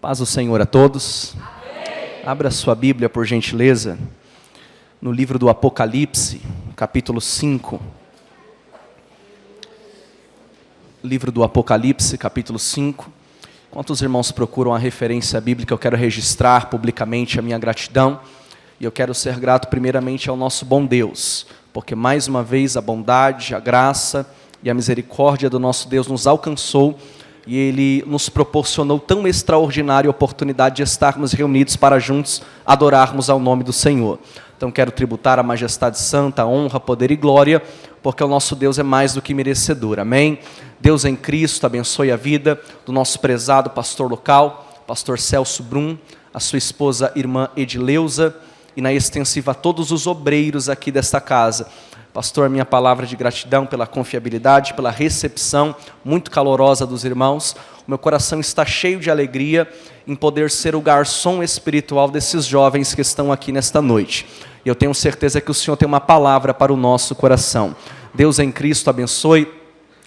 Paz do Senhor a todos. Amém. Abra sua Bíblia, por gentileza, no livro do Apocalipse, capítulo 5. Livro do Apocalipse, capítulo 5. Enquanto os irmãos procuram a referência bíblica, eu quero registrar publicamente a minha gratidão. E eu quero ser grato primeiramente ao nosso bom Deus, porque mais uma vez a bondade, a graça e a misericórdia do nosso Deus nos alcançou e Ele nos proporcionou tão extraordinária oportunidade de estarmos reunidos para juntos adorarmos ao nome do Senhor. Então quero tributar a majestade santa, a honra, poder e glória, porque o nosso Deus é mais do que merecedor. Amém? Deus em Cristo abençoe a vida do nosso prezado pastor local, pastor Celso Brum, a sua esposa, irmã Edileuza, e na extensiva a todos os obreiros aqui desta casa. Pastor, minha palavra de gratidão pela confiabilidade, pela recepção muito calorosa dos irmãos. O meu coração está cheio de alegria em poder ser o garçom espiritual desses jovens que estão aqui nesta noite. E eu tenho certeza que o Senhor tem uma palavra para o nosso coração. Deus em Cristo abençoe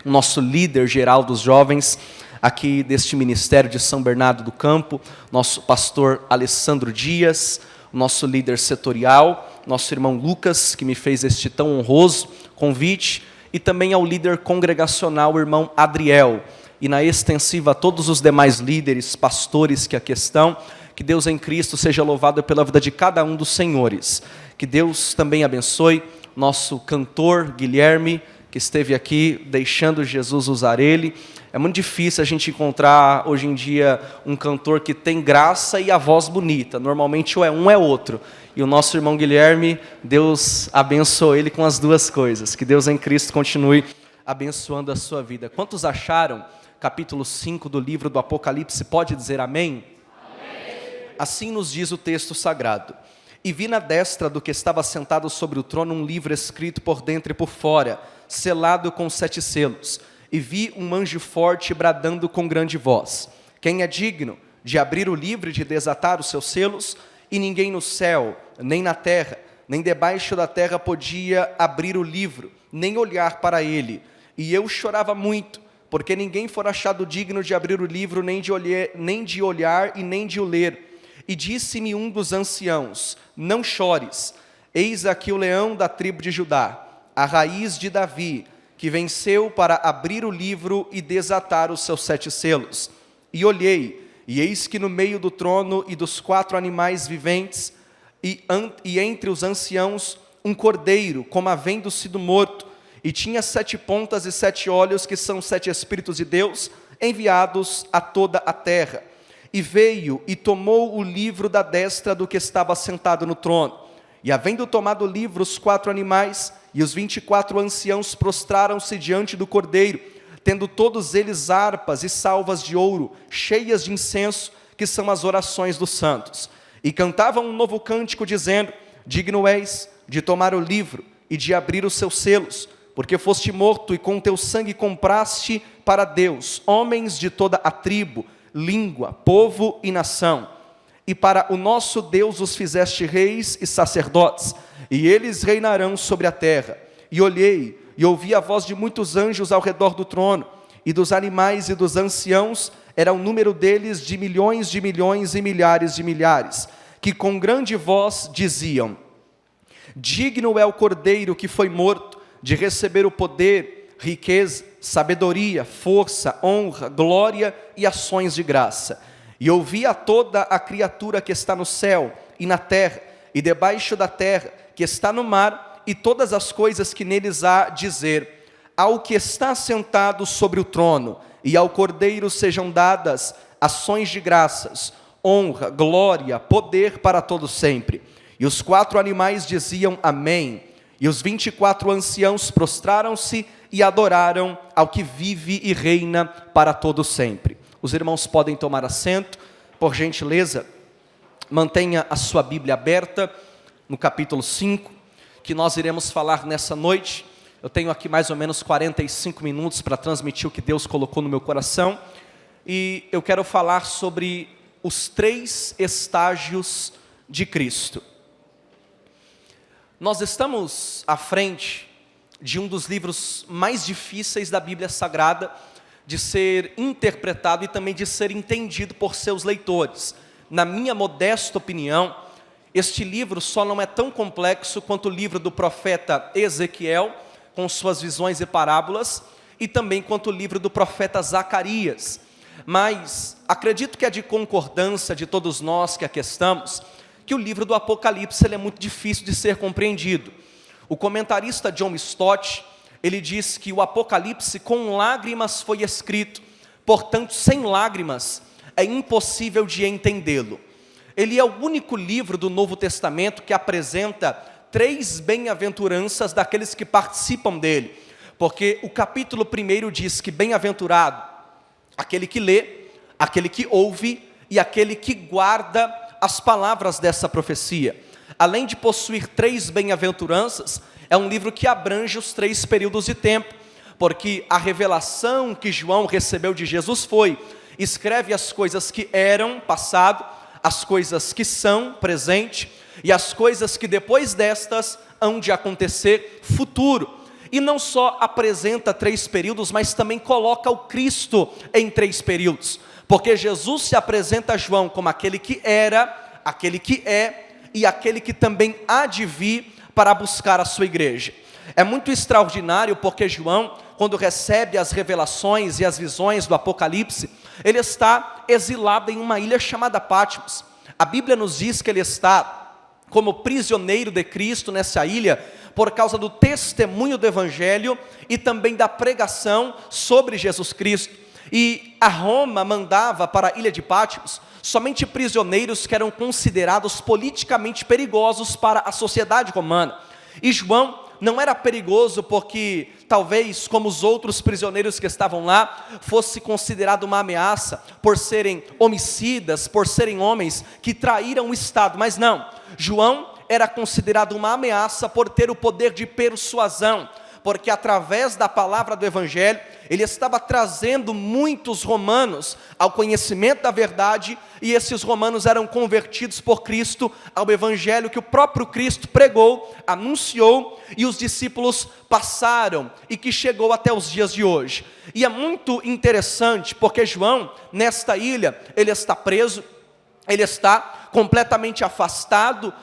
o nosso líder geral dos jovens aqui deste ministério de São Bernardo do Campo, nosso pastor Alessandro Dias, nosso líder setorial, nosso irmão Lucas, que me fez este tão honroso convite, e também ao líder congregacional, o irmão Adriel, e na extensiva a todos os demais líderes, pastores que aqui estão. Que Deus em Cristo seja louvado pela vida de cada um dos senhores. Que Deus também abençoe nosso cantor Guilherme, que esteve aqui deixando Jesus usar ele. É muito difícil a gente encontrar hoje em dia um cantor que tem graça e a voz bonita. Normalmente ou é um ou é outro. E o nosso irmão Guilherme, Deus abençoe ele com as duas coisas. Que Deus em Cristo continue abençoando a sua vida. Quantos acharam capítulo 5 do livro do Apocalipse? Pode dizer amém? Amém. Assim nos diz o texto sagrado. E vi na destra do que estava sentado sobre o trono um livro escrito por dentro e por fora, selado com 7 selos. E vi um anjo forte bradando com grande voz: quem é digno de abrir o livro e de desatar os seus selos? E ninguém no céu, nem na terra, nem debaixo da terra podia abrir o livro, nem olhar para ele. E eu chorava muito, porque ninguém for achado digno de abrir o livro, nem de olhar e nem de o ler. E disse-me um dos anciãos: não chores, eis aqui o leão da tribo de Judá, a raiz de Davi, que venceu para abrir o livro e desatar os seus 7 selos. E olhei, e eis que no meio do trono e dos 4 animais viventes, e entre os anciãos, um cordeiro, como havendo sido morto, e tinha 7 pontas e 7 olhos, que são 7 Espíritos de Deus, enviados a toda a terra. E veio e tomou o livro da destra do que estava sentado no trono. E havendo tomado o livro, os 4 animais e os 24 anciãos prostraram-se diante do cordeiro, tendo todos eles harpas e salvas de ouro, cheias de incenso, que são as orações dos santos. E cantavam um novo cântico, dizendo: digno és de tomar o livro e de abrir os seus selos, porque foste morto e com teu sangue compraste para Deus homens de toda a tribo, língua, povo e nação. E para o nosso Deus os fizeste reis e sacerdotes, e eles reinarão sobre a terra. E olhei, e ouvi a voz de muitos anjos ao redor do trono, e dos animais e dos anciãos, era o número deles de milhões e milhares de milhares, que com grande voz diziam: digno é o cordeiro que foi morto, de receber o poder, riqueza, sabedoria, força, honra, glória e ações de graça. E ouvi a toda a criatura que está no céu e na terra, e debaixo da terra, que está no mar, e todas as coisas que neles há, dizer: ao que está sentado sobre o trono, e ao Cordeiro sejam dadas ações de graças, honra, glória, poder para todo sempre. E os 4 animais diziam amém, e os 24 anciãos prostraram-se e adoraram ao que vive e reina para todo sempre. Os irmãos podem tomar assento, por gentileza. Mantenha a sua Bíblia aberta no capítulo 5, que nós iremos falar nessa noite. Eu tenho aqui mais ou menos 45 minutos para transmitir o que Deus colocou no meu coração. E eu quero falar sobre os 3 estágios de Cristo. Nós estamos à frente de um dos livros mais difíceis da Bíblia Sagrada, de ser interpretado e também de ser entendido por seus leitores. Na minha modesta opinião, este livro só não é tão complexo quanto o livro do profeta Ezequiel, com suas visões e parábolas, e também quanto o livro do profeta Zacarias. Mas acredito que é de concordância de todos nós que aqui estamos, que o livro do Apocalipse ele é muito difícil de ser compreendido. O comentarista John Stott, ele diz que o Apocalipse com lágrimas foi escrito, portanto sem lágrimas é impossível de entendê-lo. Ele é o único livro do Novo Testamento que apresenta 3 bem-aventuranças daqueles que participam dele, porque o capítulo 1 diz que bem-aventurado aquele que lê, aquele que ouve e aquele que guarda as palavras dessa profecia. Além de possuir 3 bem-aventuranças, é um livro que abrange os 3 períodos de tempo, porque a revelação que João recebeu de Jesus foi: escreve as coisas que eram, passado, as coisas que são, presente, e as coisas que depois destas hão de acontecer, futuro. E não só apresenta 3 períodos, mas também coloca o Cristo em 3 períodos, porque Jesus se apresenta a João como aquele que era, aquele que é, e aquele que também há de vir para buscar a sua igreja. É muito extraordinário porque João, quando recebe as revelações e as visões do Apocalipse, ele está exilado em uma ilha chamada Patmos. A Bíblia nos diz que ele está como prisioneiro de Cristo nessa ilha, por causa do testemunho do Evangelho e também da pregação sobre Jesus Cristo. E a Roma mandava para a ilha de Patmos somente prisioneiros que eram considerados politicamente perigosos para a sociedade romana. E João não era perigoso porque, talvez, como os outros prisioneiros que estavam lá, fosse considerado uma ameaça, por serem homicidas, por serem homens que traíram o Estado, mas não, João era considerado uma ameaça por ter o poder de persuasão, porque através da palavra do Evangelho, ele estava trazendo muitos romanos ao conhecimento da verdade, e esses romanos eram convertidos por Cristo ao Evangelho que o próprio Cristo pregou, anunciou, e os discípulos passaram, e que chegou até os dias de hoje. E é muito interessante, porque João, nesta ilha, ele está preso, ele está completamente afastado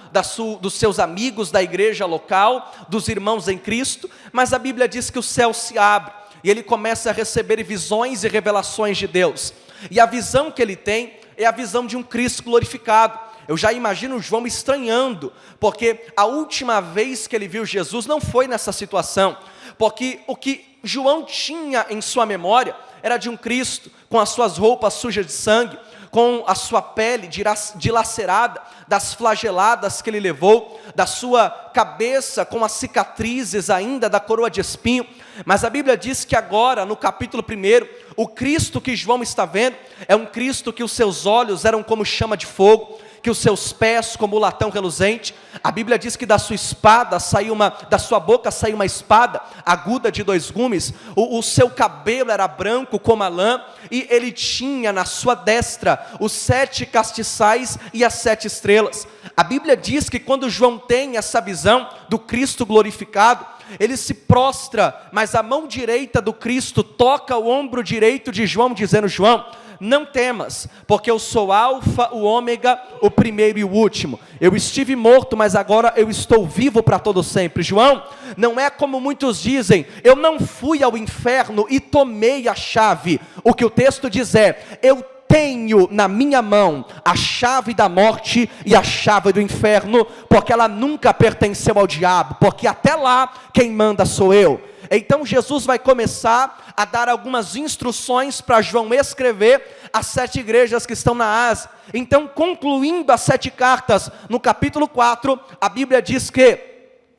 dos seus amigos, da igreja local, dos irmãos em Cristo, mas a Bíblia diz que o céu se abre, e ele começa a receber visões e revelações de Deus, e a visão que ele tem, é a visão de um Cristo glorificado. Eu já imagino João estranhando, porque a última vez que ele viu Jesus não foi nessa situação, porque o que João tinha em sua memória, era de um Cristo, com as suas roupas sujas de sangue, com a sua pele dilacerada, das flageladas que ele levou, da sua cabeça com as cicatrizes ainda da coroa de espinho. Mas a Bíblia diz que agora, no capítulo 1, o Cristo que João está vendo, é um Cristo que os seus olhos eram como chama de fogo, que os seus pés como latão reluzente. A Bíblia diz que da sua boca saiu uma espada aguda de 2 gumes, o seu cabelo era branco como a lã, e ele tinha na sua destra os 7 castiçais e as 7 estrelas. A Bíblia diz que quando João tem essa visão do Cristo glorificado, ele se prostra, mas a mão direita do Cristo toca o ombro direito de João, dizendo: João, não temas, porque eu sou Alfa, o Ômega, o primeiro e o último. Eu estive morto, mas agora eu estou vivo para todo sempre. João, não é como muitos dizem, eu não fui ao inferno e tomei a chave. O que o texto diz é: eu tenho na minha mão a chave da morte e a chave do inferno, porque ela nunca pertenceu ao diabo, porque até lá quem manda sou eu. Então Jesus vai começar a dar algumas instruções para João escrever as 7 igrejas que estão na Ásia. Então, concluindo as 7 cartas, no capítulo 4, a Bíblia diz que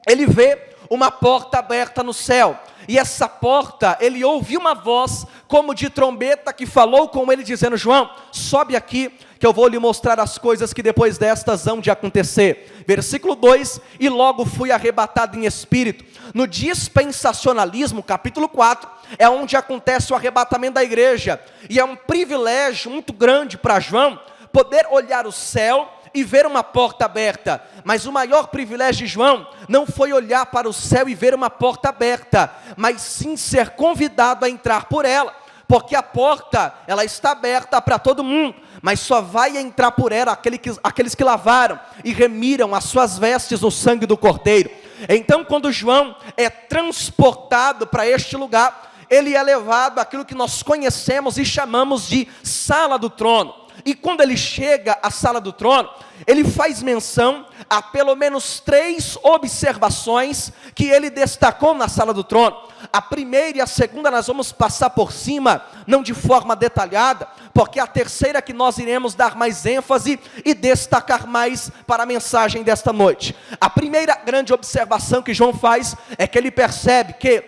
ele vê uma porta aberta no céu, e essa porta, ele ouviu uma voz como de trombeta que falou com ele dizendo: João, sobe aqui que eu vou lhe mostrar as coisas que depois destas hão de acontecer. Versículo 2, e logo fui arrebatado em espírito. No dispensacionalismo, capítulo 4, é onde acontece o arrebatamento da igreja, e é um privilégio muito grande para João, poder olhar o céu e ver uma porta aberta. Mas o maior privilégio de João não foi olhar para o céu e ver uma porta aberta, mas sim ser convidado a entrar por ela, porque a porta, ela está aberta para todo mundo, mas só vai entrar por ela aqueles que lavaram e remiram as suas vestes no sangue do Cordeiro. Então, quando João é transportado para este lugar, ele é levado àquilo que nós conhecemos e chamamos de sala do trono. E quando ele chega à sala do trono, ele faz menção a pelo menos 3 observações que ele destacou na sala do trono. A primeira e a segunda nós vamos passar por cima, não de forma detalhada, porque a terceira que nós iremos dar mais ênfase e destacar mais para a mensagem desta noite. A primeira grande observação que João faz é que ele percebe que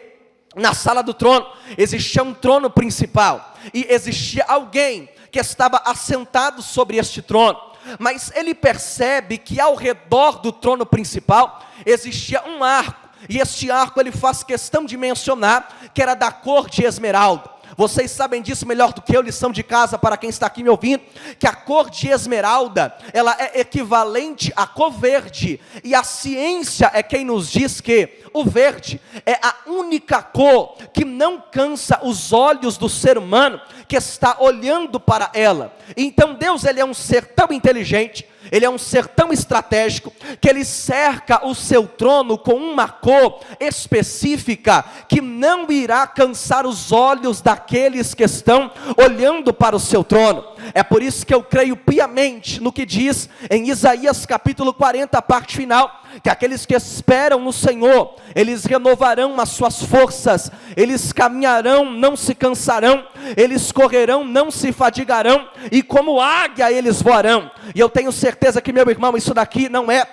na sala do trono existia um trono principal e existia alguém que estava assentado sobre este trono, mas ele percebe que ao redor do trono principal existia um arco, e este arco ele faz questão de mencionar que era da cor de esmeralda. Vocês sabem disso melhor do que eu, lição de casa para quem está aqui me ouvindo, que a cor de esmeralda, ela é equivalente à cor verde, e a ciência é quem nos diz que o verde é a única cor que não cansa os olhos do ser humano que está olhando para ela. Então Deus, ele é um ser tão inteligente, ele é um ser tão estratégico, que ele cerca o seu trono com uma cor específica, que não irá cansar os olhos daqueles que estão olhando para o seu trono. É por isso que eu creio piamente no que diz em Isaías capítulo 40, parte final, que aqueles que esperam no Senhor, eles renovarão as suas forças, eles caminharão, não se cansarão, eles correrão, não se fadigarão, e como águia eles voarão. E eu tenho certeza que, meu irmão, isso daqui não é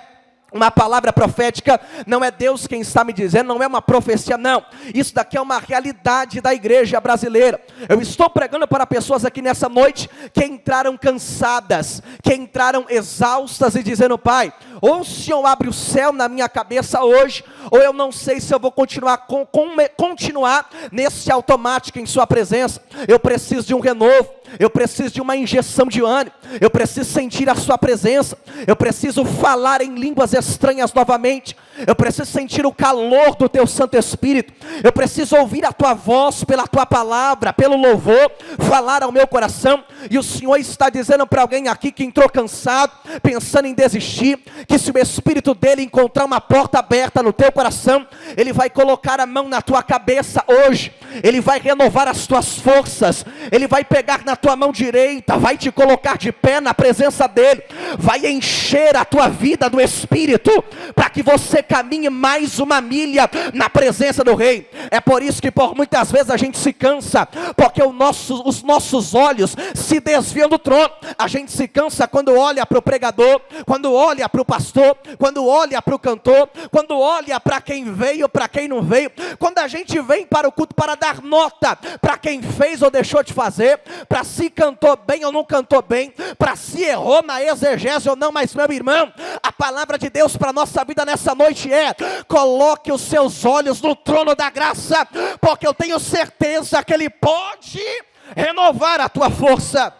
uma palavra profética, não é Deus quem está me dizendo, não é uma profecia, não. Isso daqui é uma realidade da igreja brasileira. Eu estou pregando para pessoas aqui nessa noite que entraram cansadas, que entraram exaustas e dizendo: Pai, ou o Senhor abre o céu na minha cabeça hoje, ou eu não sei se eu vou continuar nesse automático em sua presença. Eu preciso de um renovo, eu preciso de uma injeção de ânimo, eu preciso sentir a sua presença, eu preciso falar em línguas estranhas novamente, eu preciso sentir o calor do teu Santo Espírito, eu preciso ouvir a tua voz pela tua palavra, pelo louvor, falar ao meu coração. E o Senhor está dizendo para alguém aqui que entrou cansado, pensando em desistir, que se o Espírito dele encontrar uma porta aberta no teu coração, ele vai colocar a mão na tua cabeça hoje, ele vai renovar as tuas forças, ele vai pegar na tua mão direita, vai te colocar de pé na presença dele, vai encher a tua vida do Espírito, para que você caminhe mais uma milha na presença do Rei. É por isso que por muitas vezes a gente se cansa, porque os nossos olhos se desviam do trono. A gente se cansa quando olha para o pregador, quando olha para o pastor, quando olha para o cantor, quando olha para quem veio, para quem não veio, quando a gente vem para o culto para dar nota para quem fez ou deixou de fazer, para se cantou bem ou não cantou bem, para se errou na exegese ou não. Mas, meu irmão, a palavra de Deus para a nossa vida nessa noite é: coloque os seus olhos no trono da graça, porque eu tenho certeza que Ele pode renovar a tua força.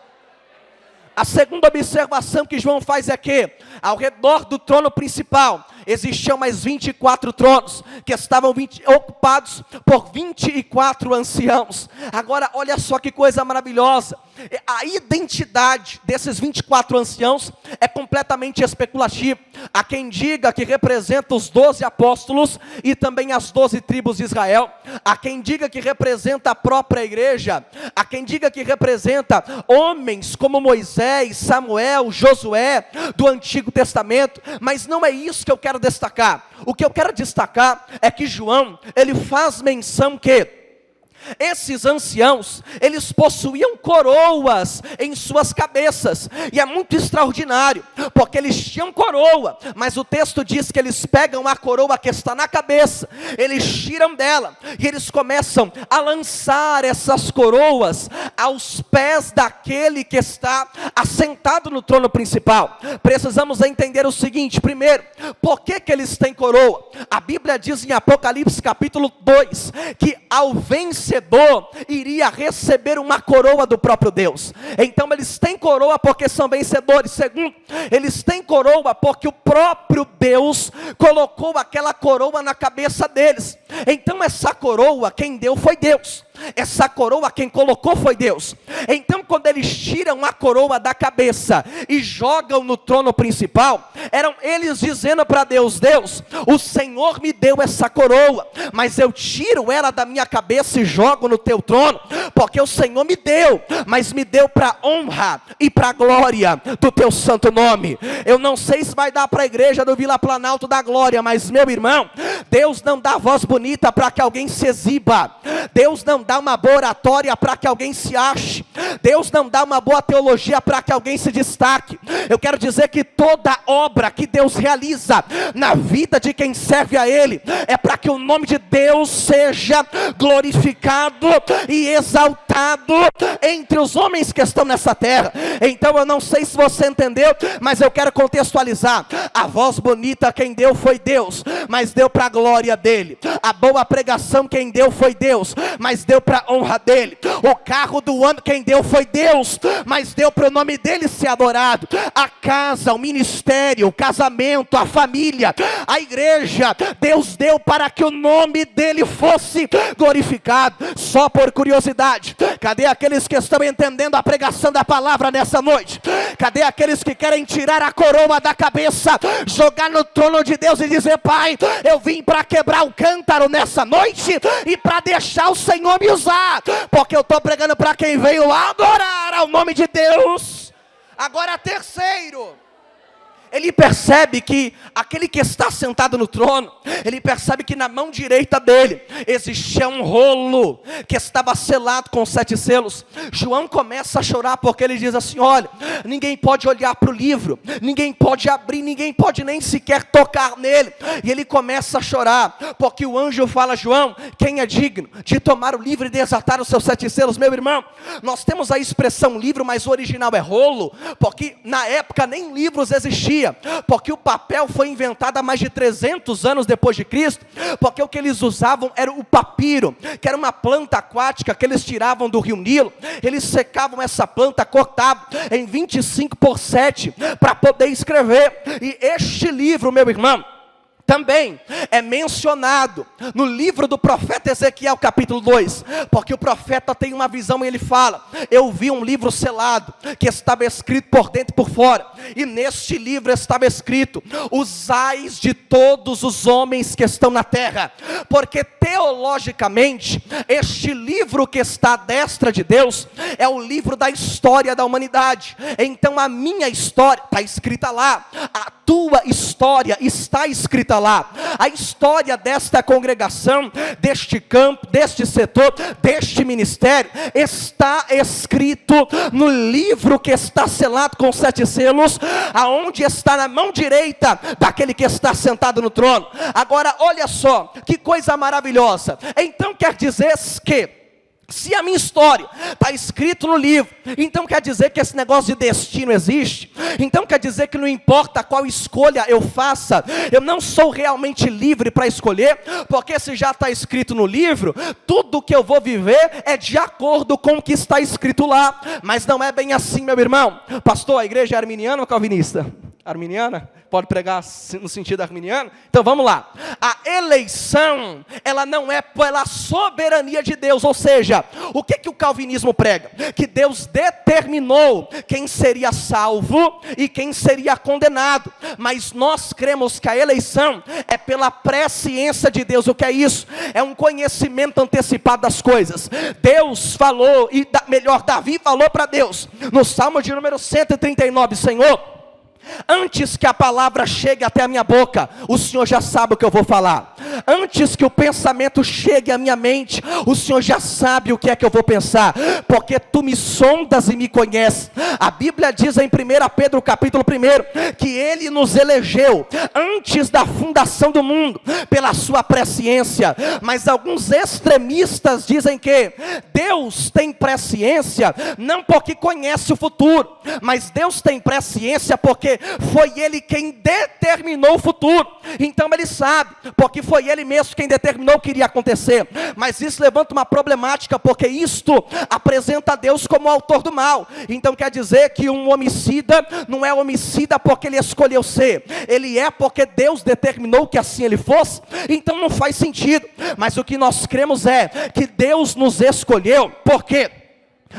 A segunda observação que João faz é que ao redor do trono principal existiam mais 24 tronos, que estavam ocupados por 24 anciãos. Agora olha só que coisa maravilhosa, a identidade desses 24 anciãos é completamente especulativa. Há quem diga que representa os 12 apóstolos e também as 12 tribos de Israel, há quem diga que representa a própria igreja, há quem diga que representa homens como Moisés, Samuel, Josué do Antigo Testamento, mas não é isso que eu quero destacar. O que eu quero destacar é que João, ele faz menção que esses anciãos, eles possuíam coroas em suas cabeças, e é muito extraordinário, porque eles tinham coroa, mas o texto diz que eles pegam a coroa que está na cabeça, eles tiram dela, e eles começam a lançar essas coroas aos pés daquele que está assentado no trono principal. Precisamos entender o seguinte: primeiro, por que eles têm coroa? A Bíblia diz em Apocalipse capítulo 2, que ao vencedor iria receber uma coroa do próprio Deus. Então eles têm coroa porque são vencedores. Segundo, eles têm coroa porque o próprio Deus colocou aquela coroa na cabeça deles. Então essa coroa quem deu foi Deus. essa coroa quem colocou foi Deus. Então quando eles tiram a coroa da cabeça e jogam no trono principal, eram eles dizendo para Deus: Deus, o Senhor me deu essa coroa, mas eu tiro ela da minha cabeça e jogo no teu trono, porque o Senhor me deu, mas me deu para honra e para glória do teu santo nome. Eu não sei se vai dar para a igreja do Vila Planalto da glória, mas meu irmão, Deus não dá voz bonita para que alguém se exiba, Deus não dá uma boa oratória para que alguém se ache, Deus não dá uma boa teologia para que alguém se destaque. Eu quero dizer que toda obra que Deus realiza na vida de quem serve a Ele, é para que o nome de Deus seja glorificado e exaltado entre os homens que estão nessa terra. Então eu não sei se você entendeu, mas eu quero contextualizar. A voz bonita quem deu foi Deus, mas deu para a glória dele. A boa pregação quem deu foi Deus, mas deu para a honra dele. O carro do ano quem deu foi Deus, mas deu para o nome dele ser adorado. A casa, o ministério, o casamento, a família, a igreja, Deus deu para que o nome dele fosse glorificado. Só por curiosidade, cadê aqueles que estão entendendo a pregação da palavra nessa noite? Cadê aqueles que querem tirar a coroa da cabeça, jogar no trono de Deus e dizer: Pai, eu vim para quebrar o cântaro nessa noite e para deixar o Senhor me usar, porque eu estou pregando para quem veio adorar ao nome de Deus. Agora terceiro, ele percebe que aquele que está sentado no trono, ele percebe que na mão direita dele existia um rolo que estava selado com 7 selos. João começa a chorar porque ele diz assim: olha, ninguém pode olhar para o livro, ninguém pode abrir, ninguém pode nem sequer tocar nele. E ele começa a chorar porque o anjo fala: João, quem é digno de tomar o livro e desatar os seus 7 selos? Meu irmão, nós temos a expressão livro, mas o original é rolo, porque na época nem livros existiam, porque o papel foi inventado há mais de 300 anos depois de Cristo, porque o que eles usavam era o papiro, que era uma planta aquática que eles tiravam do rio Nilo. Eles secavam essa planta, cortavam em 25/7 para poder escrever. E este livro, meu irmão, também é mencionado no livro do profeta Ezequiel, capítulo 2, porque o profeta tem uma visão e ele fala: eu vi um livro selado, que estava escrito por dentro e por fora, e neste livro estava escrito os ais de todos os homens que estão na terra, porque teologicamente, este livro que está à destra de Deus, é o livro da história da humanidade. Então a minha história está escrita lá, a tua história está escrita lá, a história desta congregação, deste campo, deste setor, deste ministério, está escrito no livro que está selado com 7 selos, aonde está na mão direita daquele que está sentado no trono. Agora olha só, que coisa maravilhosa. Então quer dizer que se a minha história está escrito no livro, então quer dizer que esse negócio de destino existe. Então quer dizer que não importa qual escolha eu faça, eu não sou realmente livre para escolher, porque se já está escrito no livro, tudo que eu vou viver é de acordo com o que está escrito lá. Mas não é bem assim, meu irmão. Pastor, a igreja é arminiana ou calvinista? Arminiana? Pode pregar no sentido arminiano? Então vamos lá. A eleição, ela não é pela soberania de Deus. Ou seja, o que o calvinismo prega? Que Deus determinou quem seria salvo e quem seria condenado. Mas nós cremos que a eleição é pela presciência de Deus. O que é isso? É um conhecimento antecipado das coisas. Deus falou, e melhor, Davi falou para Deus, no Salmo de número 139, Senhor, antes que a palavra chegue até a minha boca, o Senhor já sabe o que eu vou falar. Antes que o pensamento chegue à minha mente, o Senhor já sabe o que é que eu vou pensar, porque tu me sondas e me conheces. A Bíblia diz em 1 Pedro capítulo 1, que Ele nos elegeu antes da fundação do mundo, pela sua presciência. Mas alguns extremistas dizem que Deus tem presciência, não porque conhece o futuro, mas Deus tem presciência porque foi Ele quem determinou o futuro. Então Ele sabe, porque foi Ele mesmo quem determinou o que iria acontecer. Mas isso levanta uma problemática, porque isto apresenta a Deus como autor do mal. Então quer dizer que um homicida não é homicida porque ele escolheu ser. Ele é porque Deus determinou que assim ele fosse. Então não faz sentido. Mas o que nós cremos é que Deus nos escolheu, porque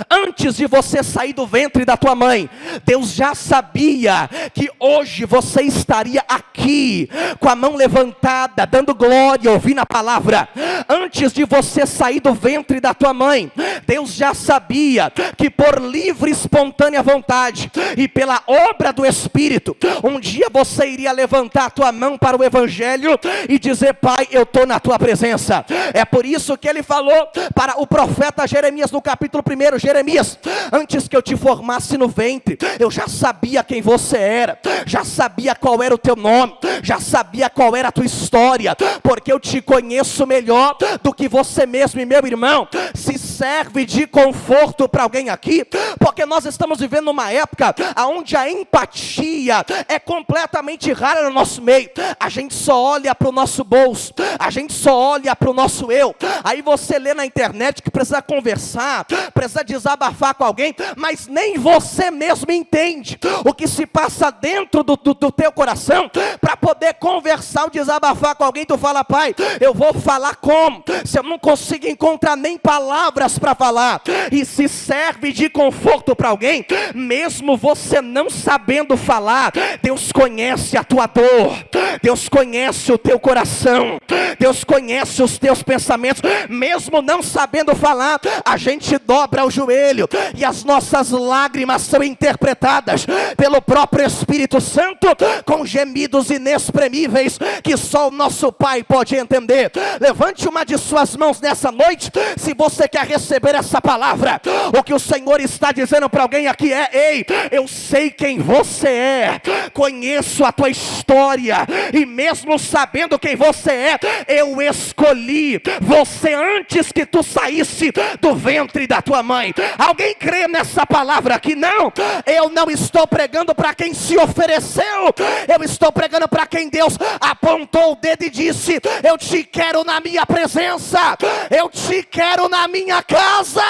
antes de você sair do ventre da tua mãe, Deus já sabia que hoje você estaria aqui, com a mão levantada, dando glória, ouvindo a palavra. Antes de você sair do ventre da tua mãe, Deus já sabia que por livre e espontânea vontade, e pela obra do Espírito, um dia você iria levantar a tua mão para o Evangelho, e dizer: Pai, eu estou na tua presença. É por isso que Ele falou para o profeta Jeremias no capítulo 1, Jeremias, antes que eu te formasse no ventre, eu já sabia quem você era, já sabia qual era o teu nome, já sabia qual era a tua história, porque eu te conheço melhor do que você mesmo. E meu irmão, se serve de conforto para alguém aqui, porque nós estamos vivendo numa época onde a empatia é completamente rara no nosso meio. A gente só olha para o nosso bolso, a gente só olha para o nosso eu. Aí você lê na internet que precisa conversar, precisa desabafar com alguém, mas nem você mesmo entende o que se passa dentro do teu coração, para poder conversar ou desabafar com alguém. Tu fala: Pai, eu vou falar como? Se eu não consigo encontrar nem palavras para falar. E se serve de conforto para alguém, mesmo você não sabendo falar, Deus conhece a tua dor, Deus conhece o teu coração, Deus conhece os teus pensamentos. Mesmo não sabendo falar, a gente dobra o joelho, e as nossas lágrimas são interpretadas pelo próprio Espírito Santo, com gemidos inexprimíveis, que só o nosso Pai pode entender. Levante uma de suas mãos nessa noite, se você quer receber essa palavra. O que o Senhor está dizendo para alguém aqui é: ei, eu sei quem você é, conheço a tua história, e mesmo sabendo quem você é, eu escolhi você antes que tu saísse do ventre da tua mãe. Alguém crê nessa palavra aqui? Não, eu não estou pregando para quem se ofereceu, eu estou pregando para quem Deus apontou o dedo e disse: eu te quero na minha presença, eu te quero na minha casa.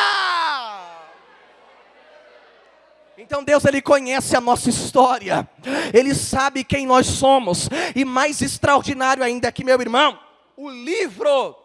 Então Deus, Ele conhece a nossa história, Ele sabe quem nós somos. E mais extraordinário ainda é que, meu irmão, o livro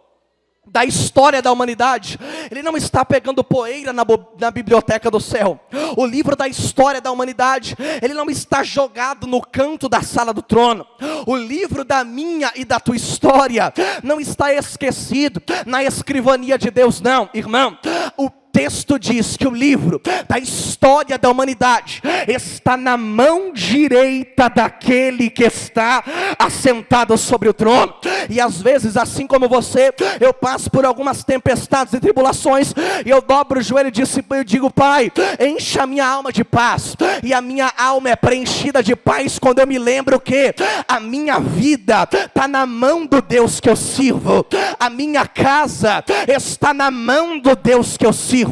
da história da humanidade, ele não está pegando poeira na biblioteca do céu. O livro da história da humanidade, ele não está jogado no canto da sala do trono. O livro da minha e da tua história não está esquecido na escrivania de Deus, não, irmão. O texto diz que o livro da história da humanidade está na mão direita daquele que está assentado sobre o trono. E às vezes, assim como você, eu passo por algumas tempestades e tribulações, e eu dobro o joelho e digo: Pai, encha a minha alma de paz. E a minha alma é preenchida de paz quando eu me lembro que a minha vida está na mão do Deus que eu sirvo, a minha casa está na mão do Deus que eu sirvo,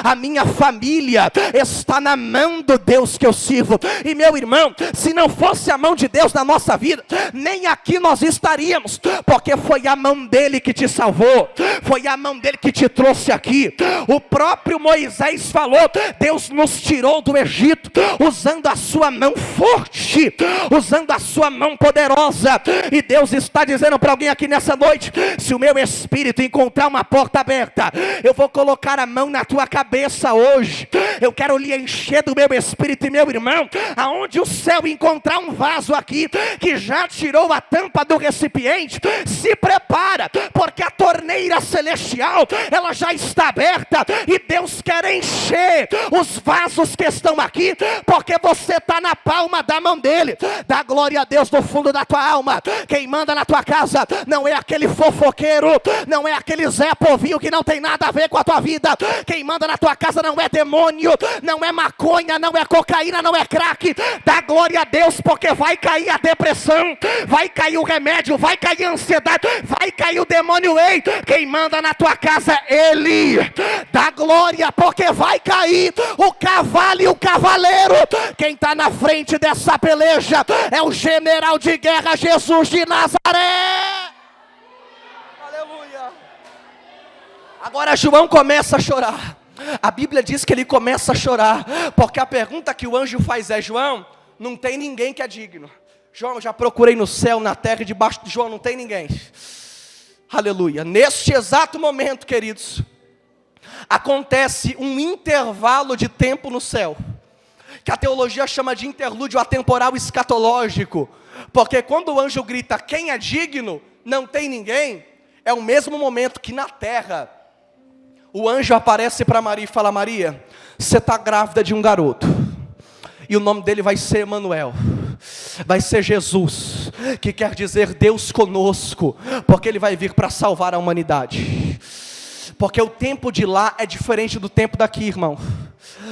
a minha família está na mão do Deus que eu sirvo. E meu irmão, se não fosse a mão de Deus na nossa vida, nem aqui nós estaríamos, porque foi a mão dele que te salvou, foi a mão dele que te trouxe aqui. O próprio Moisés falou: Deus nos tirou do Egito usando a sua mão forte, usando a sua mão poderosa. E Deus está dizendo para alguém aqui nessa noite: se o meu espírito encontrar uma porta aberta, eu vou colocar a mão na tua cabeça hoje. Eu quero lhe encher do meu espírito. E meu irmão, aonde o céu encontrar um vaso aqui que já tirou a tampa do recipiente, se prepara, porque a torneira celestial, ela já está aberta, e Deus quer encher os vasos que estão aqui, porque você está na palma da mão dele. Dá glória a Deus do fundo da tua alma. Quem manda na tua casa não é aquele fofoqueiro, não é aquele Zé Povinho que não tem nada a ver com a tua vida. Quem manda na tua casa não é demônio, não é maconha, não é cocaína, não é crack. Dá glória a Deus, porque vai cair a depressão, vai cair o remédio, vai cair a ansiedade, vai cair o demônio. Ei, quem manda na tua casa é Ele. Dá glória, porque vai cair o cavalo e o cavaleiro. Quem está na frente dessa pessoa peleja, é o general de guerra, Jesus de Nazaré. Aleluia. Agora João começa a chorar. A Bíblia diz que ele começa a chorar, porque a pergunta que o anjo faz é: João, não tem ninguém que é digno. João, já procurei no céu, na terra e debaixo de João, não tem ninguém. Aleluia. Neste exato momento, queridos, acontece um intervalo de tempo no céu, que a teologia chama de interlúdio atemporal escatológico, porque quando o anjo grita, quem é digno, não tem ninguém, é o mesmo momento que na terra, o anjo aparece para Maria e fala: Maria, você está grávida de um garoto, e o nome dele vai ser Emanuel, vai ser Jesus, que quer dizer Deus conosco, porque ele vai vir para salvar a humanidade. Porque o tempo de lá é diferente do tempo daqui, irmão.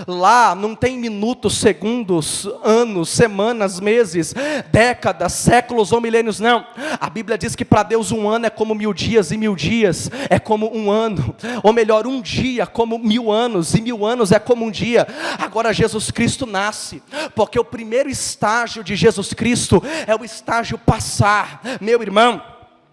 Lá não tem minutos, segundos, anos, semanas, meses, décadas, séculos ou milênios, não. A Bíblia diz que para Deus um ano é como 1000 dias, e 1000 dias é como um ano. Ou melhor, um dia como 1000 anos, e 1000 anos é como um dia. Agora Jesus Cristo nasce, porque o primeiro estágio de Jesus Cristo é o estágio passar. Meu irmão,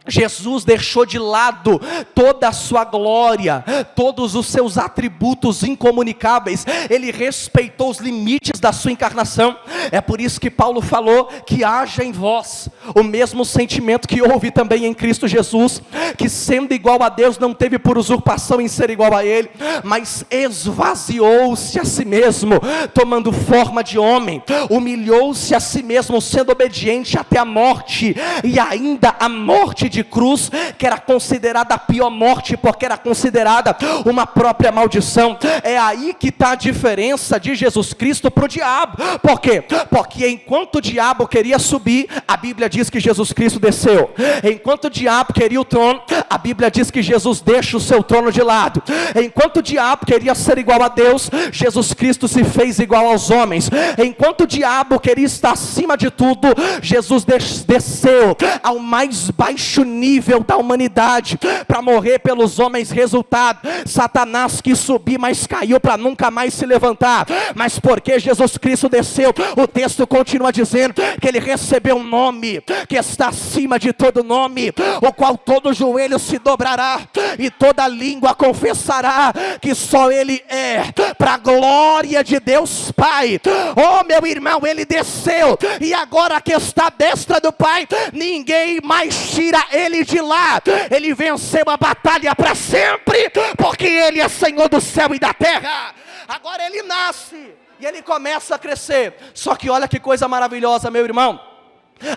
Jesus deixou de lado toda a sua glória, todos os seus atributos incomunicáveis. Ele respeitou os limites da sua encarnação. É por isso que Paulo falou que haja em vós o mesmo sentimento que houve também em Cristo Jesus, que sendo igual a Deus não teve por usurpação em ser igual a Ele, mas esvaziou-se a si mesmo, tomando forma de homem, humilhou-se a si mesmo, sendo obediente até a morte, e ainda a morte de cruz, que era considerada a pior morte, porque era considerada uma própria maldição. É aí que está a diferença de Jesus Cristo para o diabo. Por quê? Porque enquanto o diabo queria subir, a Bíblia diz que Jesus Cristo desceu. Enquanto o diabo queria o trono, a Bíblia diz que Jesus deixa o seu trono de lado. Enquanto o diabo queria ser igual a Deus, Jesus Cristo se fez igual aos homens. Enquanto o diabo queria estar acima de tudo, Jesus desceu ao mais baixo nível da humanidade para morrer pelos homens. Resultado: Satanás quis subir, mas caiu para nunca mais se levantar. Mas porque Jesus Cristo desceu, o texto continua dizendo que ele recebeu um nome que está acima de todo nome, o qual todo joelho se dobrará e toda língua confessará que só ele é, para a glória de Deus Pai. Oh, meu irmão, ele desceu, e agora que está à destra do Pai, ninguém mais tira ele de lá. Ele venceu a batalha para sempre, porque ele é Senhor do céu e da terra. Agora ele nasce e ele começa a crescer. Só que olha que coisa maravilhosa, meu irmão.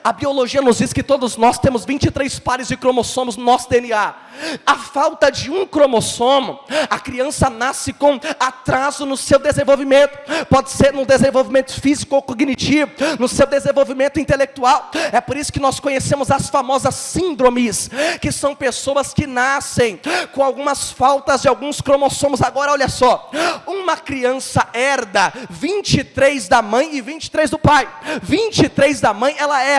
A biologia nos diz que todos nós temos 23 pares de cromossomos no nosso DNA. A falta de um cromossomo, a criança nasce com atraso no seu desenvolvimento. Pode ser no desenvolvimento físico ou cognitivo, no seu desenvolvimento intelectual. É por isso que nós conhecemos as famosas síndromes, que são pessoas que nascem com algumas faltas de alguns cromossomos. Agora olha só, uma criança herda 23 da mãe e 23 do pai. 23 da mãe ela herda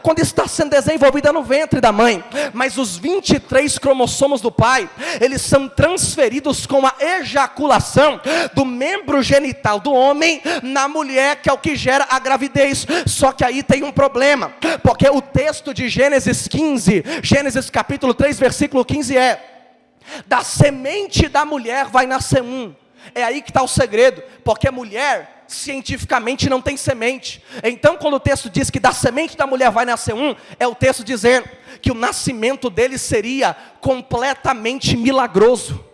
quando está sendo desenvolvida no ventre da mãe, mas os 23 cromossomos do pai, eles são transferidos com a ejaculação do membro genital do homem na mulher, que é o que gera a gravidez. Só que aí tem um problema, porque o texto de Gênesis 15, Gênesis capítulo 3, versículo 15 é: da semente da mulher vai nascer um. É aí que está o segredo, porque a mulher cientificamente não tem semente. Então quando o texto diz que da semente da mulher vai nascer um, é o texto dizendo que o nascimento dele seria completamente milagroso.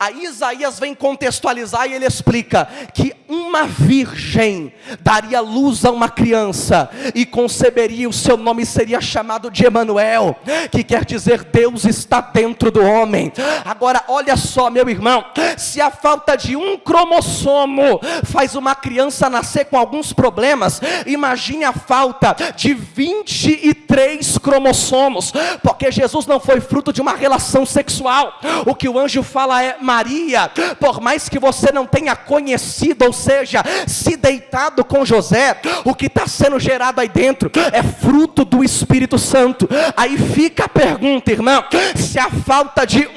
Aí Isaías vem contextualizar e ele explica que uma virgem daria luz a uma criança e conceberia, o seu nome seria chamado de Emanuel, que quer dizer Deus está dentro do homem. Agora olha só, meu irmão, se a falta de um cromossomo faz uma criança nascer com alguns problemas, imagine a falta de 23 cromossomos, porque Jesus não foi fruto de uma relação sexual. O que o anjo fala é: Maria, por mais que você não tenha conhecido, ou seja, se deitado com José, o que está sendo gerado aí dentro é fruto do Espírito Santo. Aí fica a pergunta, irmão, se a falta de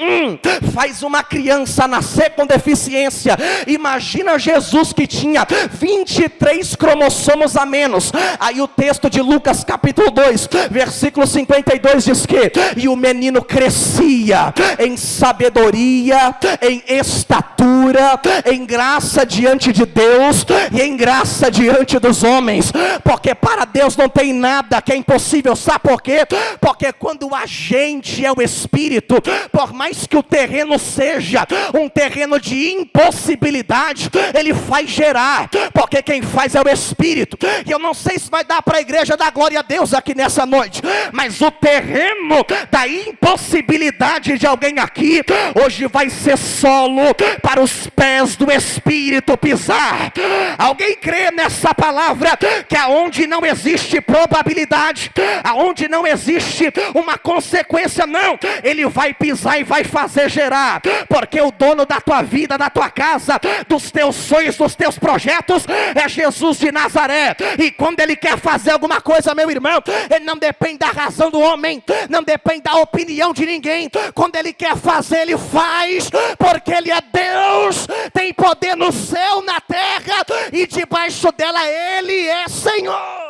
faz uma criança nascer com deficiência, imagina Jesus que tinha 23 cromossomos a menos. Aí o texto de Lucas capítulo 2, versículo 52 diz que, e o menino crescia em sabedoria, em estatura, em graça diante de Deus e em graça diante dos homens, porque para Deus não tem nada que é impossível. Sabe por quê? Porque quando a gente é o Espírito, por mais que o terreno seja um terreno de impossibilidade, ele faz gerar, porque quem faz é o Espírito. E eu não sei se vai dar para a igreja dar glória a Deus aqui nessa noite, mas o terreno da impossibilidade de alguém aqui hoje vai ser solo para os pés do Espírito pisar. Alguém crê nessa palavra, que aonde não existe probabilidade, aonde não existe uma consequência, não, ele vai pisar e vai fazer gerar, porque o dono da tua vida, da tua casa, dos teus sonhos, dos teus projetos é Jesus de Nazaré. E quando ele quer fazer alguma coisa, meu irmão, ele não depende da razão do homem, não depende da opinião de ninguém. Quando ele quer fazer, ele faz, porque ele é Deus, tem poder no céu, na terra, e debaixo dela ele é Senhor.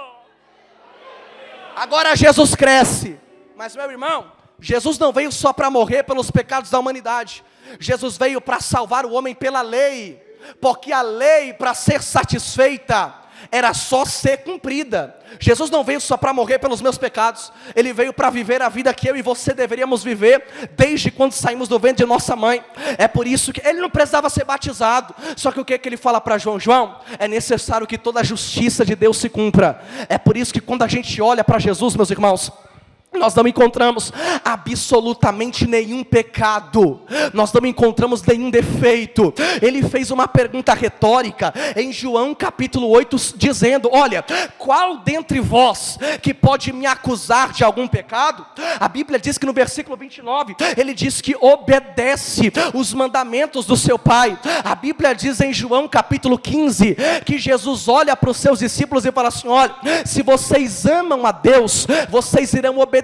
Agora Jesus cresce, mas meu irmão, Jesus não veio só para morrer pelos pecados da humanidade. Jesus veio para salvar o homem pela lei, porque a lei, para ser satisfeita, era só ser cumprida. Jesus não veio só para morrer pelos meus pecados, ele veio para viver a vida que eu e você deveríamos viver desde quando saímos do ventre de nossa mãe. É por isso que ele não precisava ser batizado. Só que o que ele fala para João? João, é necessário que toda a justiça de Deus se cumpra. É por isso que quando a gente olha para Jesus, meus irmãos, nós não encontramos absolutamente nenhum pecado, nós não encontramos nenhum defeito. Ele fez uma pergunta retórica em João capítulo 8, dizendo: olha, qual dentre vós que pode me acusar de algum pecado? A Bíblia diz que no versículo 29, ele diz que obedece os mandamentos do seu pai. A Bíblia diz em João capítulo 15, que Jesus olha para os seus discípulos e fala assim: olha, se vocês amam a Deus, vocês irão obedecer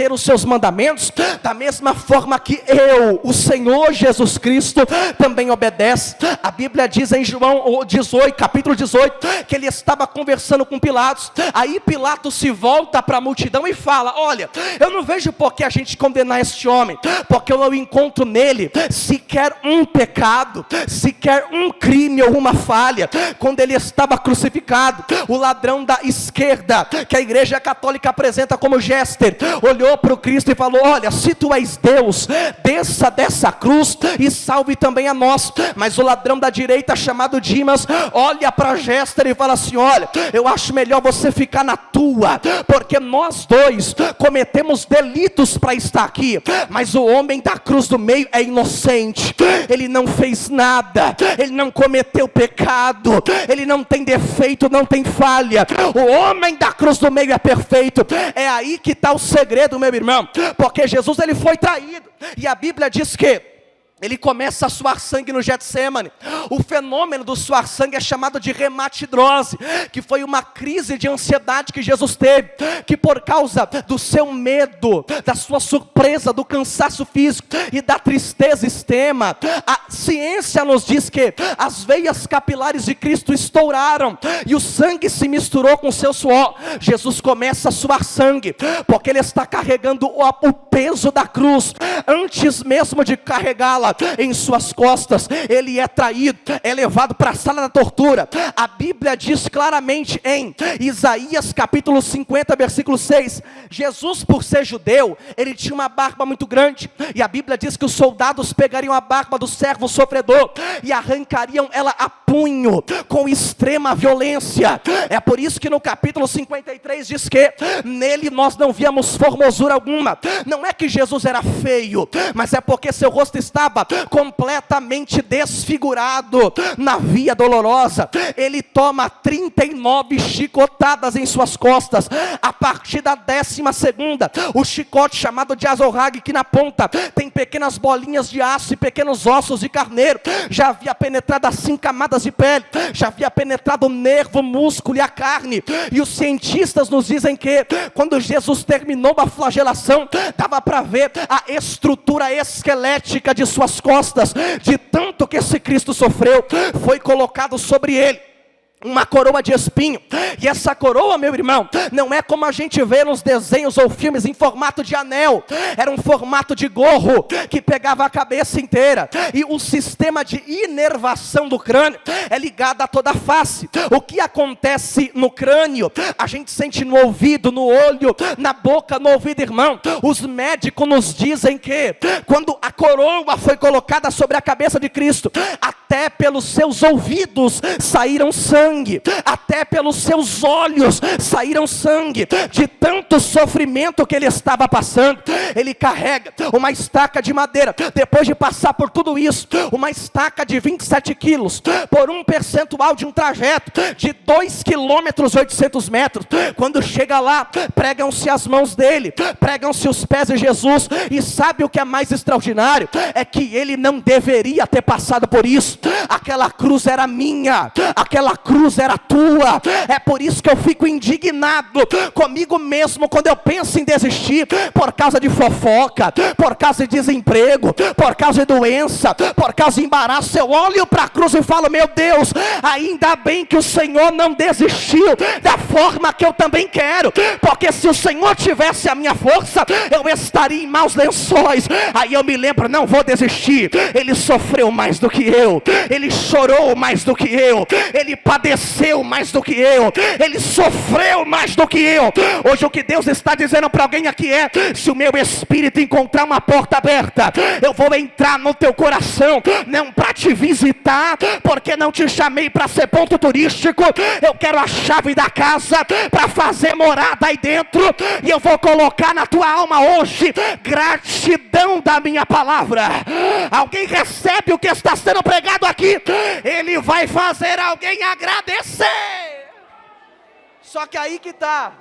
os seus mandamentos, da mesma forma que eu, o Senhor Jesus Cristo, também obedece. A Bíblia diz em João 18, capítulo 18, que ele estava conversando com Pilatos. Aí Pilatos se volta para a multidão e fala: olha, eu não vejo por que a gente condenar este homem, porque eu não encontro nele sequer um pecado, sequer um crime ou uma falha. Quando ele estava crucificado, o ladrão da esquerda, que a igreja católica apresenta como Géster, olhou para o Cristo e falou: olha, se tu és Deus, desça dessa cruz e salve também a nós. Mas o ladrão da direita, chamado Dimas, olha para Géster e fala assim: olha, eu acho melhor você ficar na tua, porque nós dois cometemos delitos para estar aqui, mas o homem da cruz do meio é inocente, ele não fez nada, ele não cometeu pecado, ele não tem defeito, não tem falha. O homem da cruz do meio é perfeito. É aí que está o segredo, meu irmão, porque Jesus, ele foi traído, e a Bíblia diz que ele começa a suar sangue no Getsemane. O fenômeno do suar sangue é chamado de rematidrose, que foi uma crise de ansiedade que Jesus teve, que por causa do seu medo, da sua surpresa, do cansaço físico e da tristeza extrema, a ciência nos diz que as veias capilares de Cristo estouraram e o sangue se misturou com o seu suor. Jesus começa a suar sangue, porque ele está carregando o peso da cruz. Antes mesmo de carregá-la em suas costas, ele é traído, é levado para a sala da tortura. A Bíblia diz claramente em Isaías capítulo 50, versículo 6, Jesus, por ser judeu, ele tinha uma barba muito grande, e a Bíblia diz que os soldados pegariam a barba do servo sofredor e arrancariam ela a punho, com extrema violência. É por isso que no capítulo 53 diz que nele nós não víamos formosura alguma. Não é que Jesus era feio, mas é porque seu rosto estava estava completamente desfigurado na via dolorosa. Ele toma 39 chicotadas em suas costas. A partir da 12ª, o chicote chamado de azorrague, que na ponta tem pequenas bolinhas de aço e pequenos ossos de carneiro, já havia penetrado as 5 camadas de pele, já havia penetrado o nervo, o músculo e a carne. E os cientistas nos dizem que quando Jesus terminou a flagelação, dava para ver a estrutura esquelética de suas costas, de tanto que esse Cristo sofreu. Foi colocado sobre ele uma coroa de espinho, e essa coroa, meu irmão, não é como a gente vê nos desenhos ou filmes em formato de anel. Era um formato de gorro que pegava a cabeça inteira, e o sistema de inervação do crânio é ligado a toda a face. O que acontece no crânio, a gente sente no ouvido, no olho, na boca, no ouvido, irmão. Os médicos nos dizem que quando a coroa foi colocada sobre a cabeça de Cristo, até pelos seus ouvidos saíram sangue, até pelos seus olhos saíram sangue, de tanto sofrimento que ele estava passando. Ele carrega uma estaca de madeira, depois de passar por tudo isso, uma estaca de 27 quilos, por um percentual de um trajeto de 2 quilômetros 800 metros. Quando chega lá, pregam-se as mãos dele, pregam-se os pés de Jesus, e sabe o que é mais extraordinário? É que ele não deveria ter passado por isso. Aquela cruz era minha, aquela cruz era tua. É por isso que eu fico indignado comigo mesmo quando eu penso em desistir, por causa de fofoca, por causa de desemprego, por causa de doença, por causa de embaraço. Eu olho para a cruz e falo: meu Deus, ainda bem que o Senhor não desistiu da forma que eu também quero, porque se o Senhor tivesse a minha força, eu estaria em maus lençóis. Aí eu me lembro: não vou desistir. Ele sofreu mais do que eu, ele chorou mais do que eu, ele padeceu mais do que eu, ele sofreu mais do que eu. Hoje o que Deus está dizendo para alguém aqui é: se o meu espírito encontrar uma porta aberta, eu vou entrar no teu coração, não para te visitar, porque não te chamei para ser ponto turístico. Eu quero a chave da casa para fazer morada aí dentro, e eu vou colocar na tua alma hoje gratidão da minha palavra. Alguém recebe o que está sendo pregado aqui? Ele vai fazer alguém agradecer. Só que aí que está,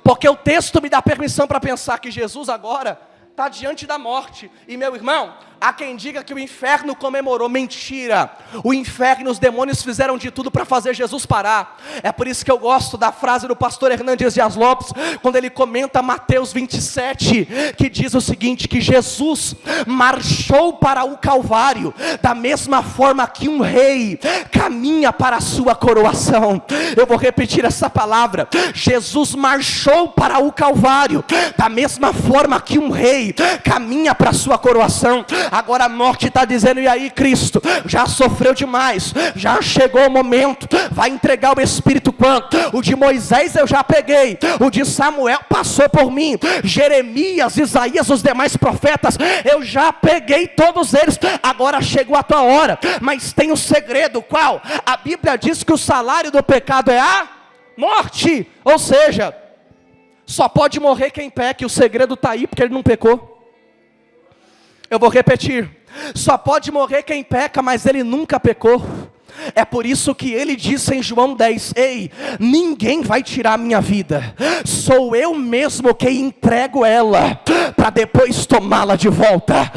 porque o texto me dá permissão para pensar que Jesus agora está diante da morte. E meu irmão, há quem diga que o inferno comemorou. Mentira. O inferno, os demônios fizeram de tudo para fazer Jesus parar. É por isso que eu gosto da frase do pastor Hernandes Dias Lopes, quando ele comenta Mateus 27, que diz o seguinte: que Jesus marchou para o Calvário da mesma forma que um rei caminha para a sua coroação. Eu vou repetir essa palavra: Jesus marchou para o Calvário da mesma forma que um rei caminha para a sua coroação. Agora a morte está dizendo: e aí, Cristo, já sofreu demais, já chegou o momento, vai entregar o Espírito. Quanto? O de Moisés eu já peguei, o de Samuel passou por mim, Jeremias, Isaías, os demais profetas, eu já peguei todos eles, agora chegou a tua hora. Mas tem um segredo. Qual? A Bíblia diz que o salário do pecado é a morte, ou seja, só pode morrer quem peca. E o segredo está aí, porque ele não pecou. Eu vou repetir: só pode morrer quem peca, mas ele nunca pecou. É por isso que ele disse em João 10: ei, ninguém vai tirar a minha vida, sou eu mesmo que entrego ela, para depois tomá-la de volta.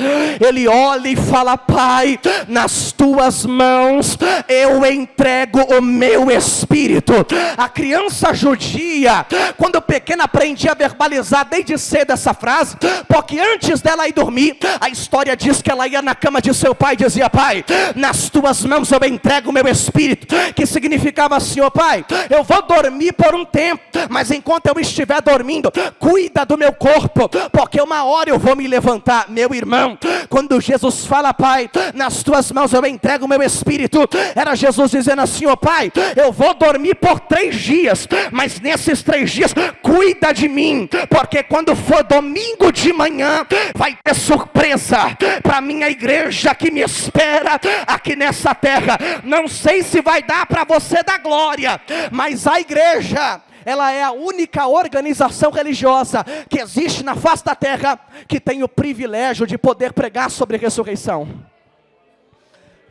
Ele olha e fala: Pai, nas tuas mãos eu entrego o meu espírito. A criança judia, quando pequena, aprendia a verbalizar desde cedo essa frase, porque antes dela ir dormir, a história diz que ela ia na cama de seu pai e dizia: Pai, nas tuas mãos eu entrego o meu espírito, que significava assim: ó Pai, eu vou dormir por um tempo, mas enquanto eu estiver dormindo, cuida do meu corpo, porque uma hora eu vou me levantar. Meu irmão, quando Jesus fala: Pai, nas tuas mãos eu entrego o meu espírito, era Jesus dizendo assim: ó Pai, eu vou dormir por 3 dias, mas nesses 3 dias cuida de mim, porque quando for domingo de manhã vai ter surpresa para minha igreja que me espera aqui nessa terra. Não sei se vai dar para você dar glória, mas a igreja, ela é a única organização religiosa que existe na face da terra que tem o privilégio de poder pregar sobre ressurreição.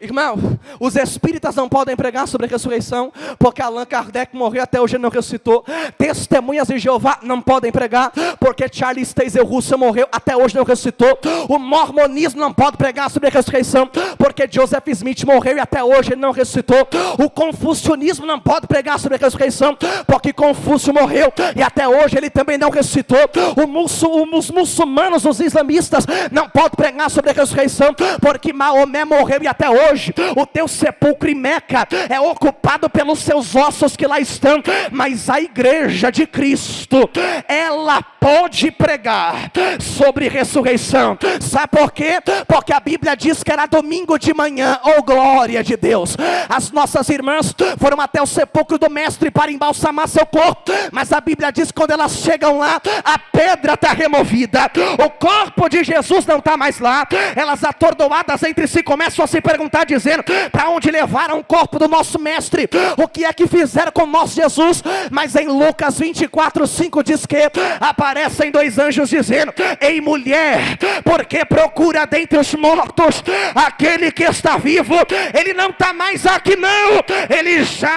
Irmão, os espíritas não podem pregar sobre a ressurreição, porque Allan Kardec morreu até hoje e não ressuscitou. Testemunhas de Jeová não podem pregar, porque Charles Taze Russell morreu até hoje e não ressuscitou. O mormonismo não pode pregar sobre a ressurreição, porque Joseph Smith morreu e até hoje ele não ressuscitou. O confucionismo não pode pregar sobre a ressurreição, porque Confúcio morreu e até hoje ele também não ressuscitou. Os muçulmanos, os islamistas não podem pregar sobre a ressurreição, porque Maomé morreu e até hoje o teu sepulcro em Meca é ocupado pelos seus ossos que lá estão. Mas a igreja de Cristo, ela pode pregar sobre ressurreição. Sabe por quê? Porque a Bíblia diz que era domingo de manhã. Oh, glória de Deus! As nossas irmãs foram até o sepulcro do mestre para embalsamar seu corpo, mas a Bíblia diz que quando elas chegam lá, a pedra está removida, o corpo de Jesus não está mais lá. Elas, atordoadas entre si, começam a se perguntar, dizendo: para onde levaram o corpo do nosso mestre? O que é que fizeram com o nosso Jesus? Mas em Lucas 24:5 diz que aparecem dois anjos dizendo: ei mulher, por que procura dentre os mortos aquele que está vivo? Ele não está mais aqui não, ele já...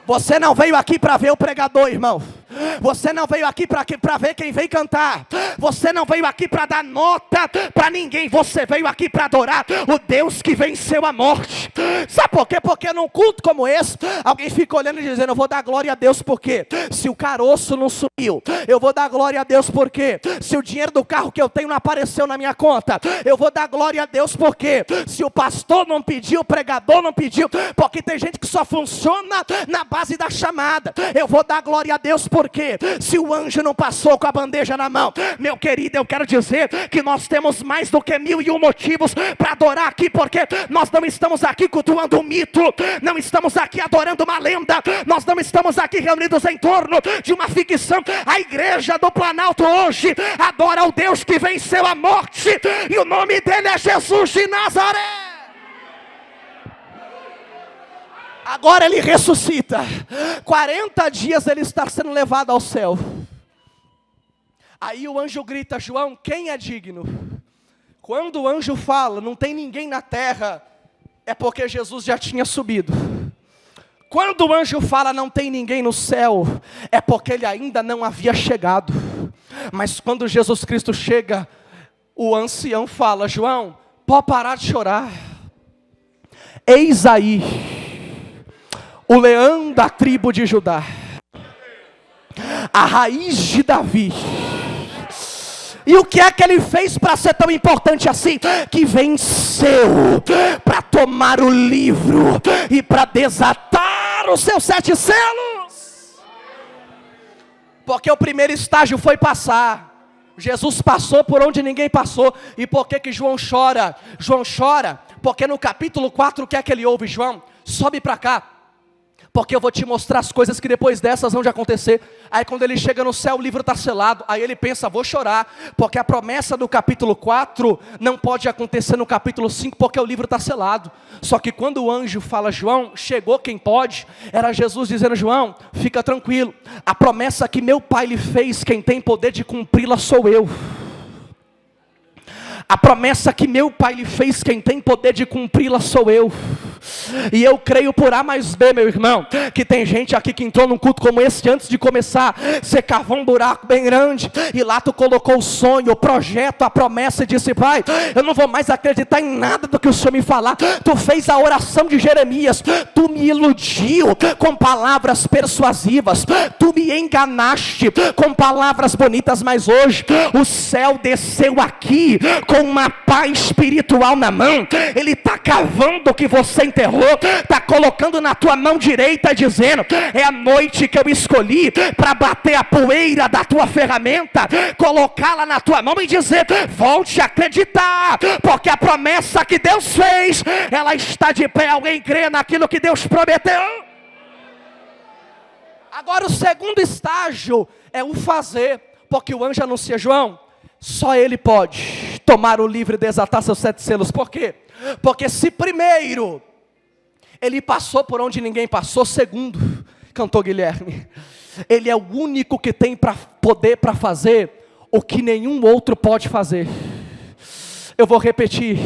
Você não veio aqui para ver o pregador, irmão. Você não veio aqui para ver quem veio cantar. Você não veio aqui para dar nota para ninguém. Você veio aqui para adorar o Deus que venceu a morte. Sabe por quê? Porque num culto como esse, alguém fica olhando e dizendo: eu vou dar glória a Deus porque se o caroço não sumiu, eu vou dar glória a Deus porque se o dinheiro do carro que eu tenho não apareceu na minha conta, eu vou dar glória a Deus porque se o pastor não pediu, o pregador não pediu, porque tem gente que só funciona na base da chamada. Eu vou dar glória a Deus porque se o anjo não passou com a bandeja na mão. Meu querido, eu quero dizer que nós temos mais do que 1001 motivos para adorar aqui, porque nós não estamos aqui cultuando um mito, não estamos aqui adorando uma lenda, nós não estamos aqui reunidos em torno de uma ficção. A igreja do Planalto hoje adora o Deus que venceu a morte, e o nome dele é Jesus de Nazaré. Agora ele ressuscita. 40 dias ele está sendo levado ao céu. Aí o anjo grita: João, quem é digno? Quando o anjo fala, não tem ninguém na terra, é porque Jesus já tinha subido. Quando o anjo fala, não tem ninguém no céu, é porque ele ainda não havia chegado. Mas quando Jesus Cristo chega, o ancião fala: João, pode parar de chorar. Eis aí o leão da tribo de Judá, a raiz de Davi. E o que é que ele fez para ser tão importante assim? Que venceu para tomar o livro e para desatar os seus 7 selos. Porque o primeiro estágio foi passar. Jesus passou por onde ninguém passou. E por que que João chora? João chora porque no capítulo 4 o que é que ele ouve? João, sobe para cá, porque eu vou te mostrar as coisas que depois dessas vão de acontecer. Aí quando ele chega no céu, o livro está selado. Aí ele pensa: vou chorar, porque a promessa do capítulo 4 não pode acontecer no capítulo 5, porque o livro está selado. Só que quando o anjo fala: João, chegou quem pode, era Jesus dizendo: João, fica tranquilo, a promessa que meu pai lhe fez, quem tem poder de cumpri-la sou eu. A promessa que meu pai lhe fez, quem tem poder de cumpri-la sou eu. E eu creio por A mais B, meu irmão, que tem gente aqui que entrou num culto como esse, antes de começar, você cavou um buraco bem grande, e lá tu colocou o sonho, o projeto, a promessa, e disse: pai, eu não vou mais acreditar em nada do que o Senhor me falar. Tu fez a oração de Jeremias, tu me iludiu com palavras persuasivas, tu me enganaste com palavras bonitas, mas hoje o céu desceu aqui com uma pá espiritual na mão. Ele está cavando o que você enterrou, está colocando na tua mão direita, dizendo: é a noite que eu escolhi para bater a poeira da tua ferramenta, colocá-la na tua mão e dizer: volte a acreditar, porque a promessa que Deus fez, ela está de pé. Alguém crê naquilo que Deus prometeu? Agora o segundo estágio é o fazer, porque o anjo anuncia: João, só ele pode tomar o livro e desatar seus 7 selos. Por quê? Porque se primeiro Ele passou por onde ninguém passou. Segundo, cantou Guilherme, ele é o único que tem poder para fazer o que nenhum outro pode fazer. Eu vou repetir,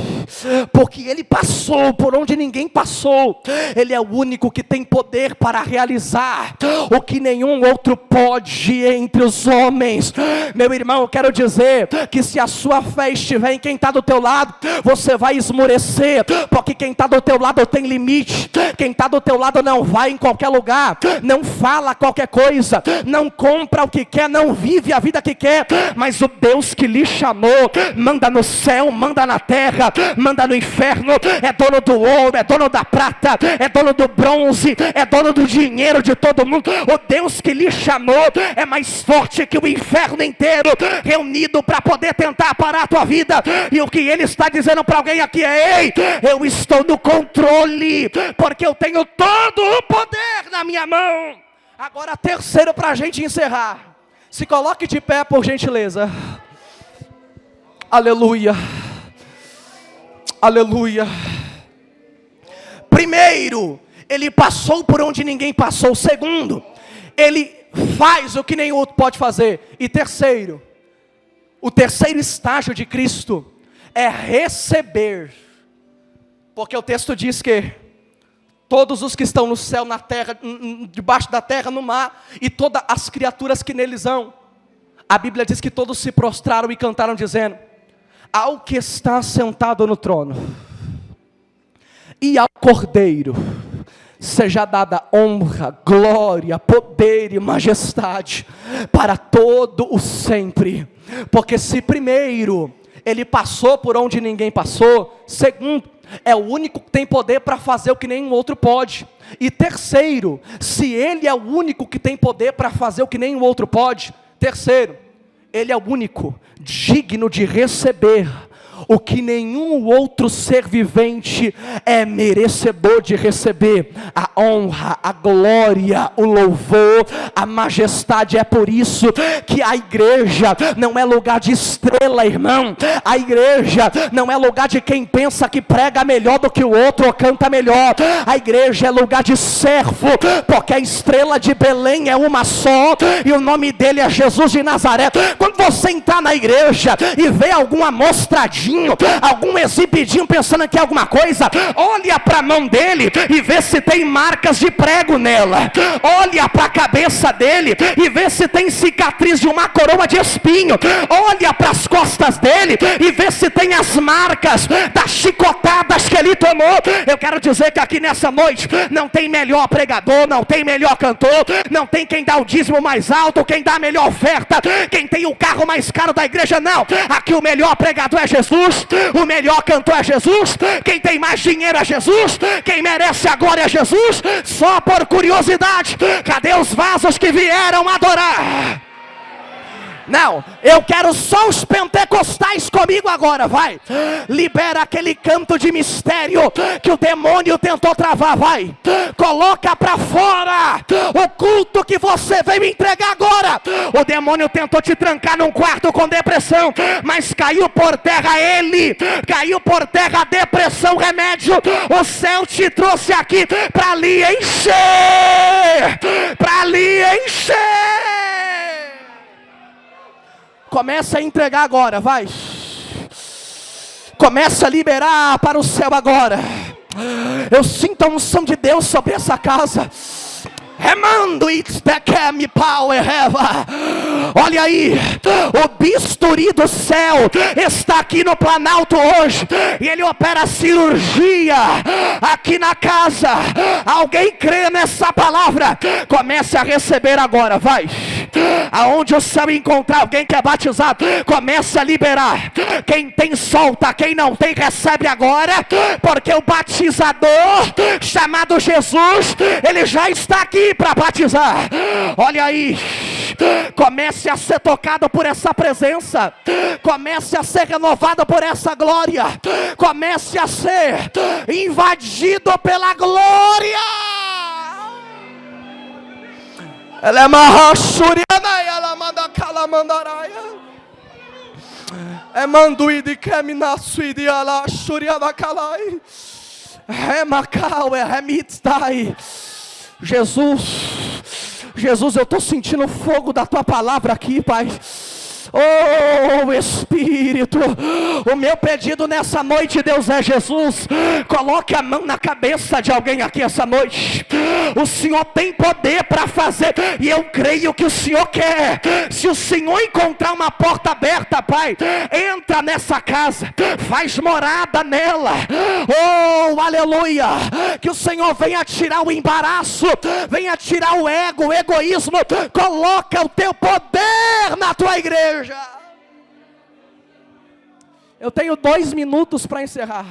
porque ele passou por onde ninguém passou. Ele é o único que tem poder para realizar o que nenhum outro pode entre os homens. Meu irmão, eu quero dizer que se a sua fé estiver em quem está do teu lado, você vai esmorecer, porque quem está do teu lado tem limite. Quem está do teu lado não vai em qualquer lugar, não fala qualquer coisa, não compra o que quer, não vive a vida que quer. Mas o Deus que lhe chamou, manda no céu, manda na terra, manda no inferno, é dono do ouro, é dono da prata, é dono do bronze, é dono do dinheiro de todo mundo. O Deus que lhe chamou é mais forte que o inferno inteiro reunido para poder tentar parar a tua vida. E o que ele está dizendo para alguém aqui é: ei, eu estou no controle, porque eu tenho todo o poder na minha mão. Agora, terceiro, para a gente encerrar, se coloque de pé, por gentileza. Aleluia, aleluia. Primeiro, ele passou por onde ninguém passou. Segundo, ele faz o que nenhum outro pode fazer. E terceiro, o terceiro estágio de Cristo é receber. Porque o texto diz que todos os que estão no céu, na terra, debaixo da terra, no mar, e todas as criaturas que neles hão, a Bíblia diz que todos se prostraram e cantaram dizendo: ao que está sentado no trono e ao Cordeiro seja dada honra, glória, poder e majestade para todo o sempre. Porque se primeiro ele passou por onde ninguém passou, segundo, é o único que tem poder para fazer o que nenhum outro pode. E terceiro, se ele é o único que tem poder para fazer o que nenhum outro pode, terceiro, ele é o único digno de receber o que nenhum outro ser vivente é merecedor de receber: a honra, a glória, o louvor, a majestade. É por isso que a igreja não é lugar de estrela, irmão. A igreja não é lugar de quem pensa que prega melhor do que o outro ou canta melhor. A igreja é lugar de servo, porque a estrela de Belém é uma só e o nome dele é Jesus de Nazaré. Quando você entrar na igreja e ver algum amostradinho, algum exibidinho pensando que é alguma coisa, olha para a mão dele e vê se tem marcas de prego nela. Olha para a cabeça dele e vê se tem cicatriz de uma coroa de espinho. Olha para as costas dele e vê se tem as marcas das chicotadas que ele tomou. Eu quero dizer que aqui nessa noite não tem melhor pregador, não tem melhor cantor, não tem quem dá o dízimo mais alto, quem dá a melhor oferta, quem tem o carro mais caro da igreja. Não, aqui o melhor pregador é Jesus, o melhor cantor é Jesus, quem tem mais dinheiro é Jesus, quem merece a glória é Jesus. Só por curiosidade, cadê os vasos que vieram adorar? Não, eu quero só os pentecostais comigo agora, vai. Libera aquele canto de mistério que o demônio tentou travar, vai. Coloca para fora o culto que você veio entregar agora. O demônio tentou te trancar num quarto com depressão, mas caiu por terra ele, caiu por terra a depressão, remédio. O céu te trouxe aqui para lhe encher, para lhe encher. Começa a entregar agora, vai. Começa a liberar para o céu agora. Eu sinto a unção de Deus sobre essa casa. Remando it me power. Olha aí, o bisturi do céu está aqui no Planalto hoje e ele opera cirurgia aqui na casa. Alguém crê nessa palavra? Comece a receber agora, vai. Aonde o céu encontrar alguém que é batizado, comece a liberar. Quem tem solta, quem não tem recebe agora, porque o batizador chamado Jesus, ele já está aqui para batizar. Olha aí, comece a ser tocado por essa presença, comece a ser renovado por essa glória, comece a ser invadido pela glória. Ela é marrachuriana e ela manda calamandaraia. É manduíde que me nasce de ala churiana calai. Remacau, remitai. Jesus, eu estou sentindo o fogo da tua palavra aqui, Pai. Oh Espírito, o meu pedido nessa noite, Deus, é: Jesus, coloque a mão na cabeça de alguém aqui essa noite. O Senhor tem poder para fazer, e eu creio que o Senhor quer. Se o Senhor encontrar uma porta aberta, Pai, entra nessa casa, faz morada nela. Oh, aleluia. Que o Senhor venha tirar o embaraço, venha tirar o ego, o egoísmo. Coloca o teu poder na tua igreja. Eu tenho 2 minutos para encerrar.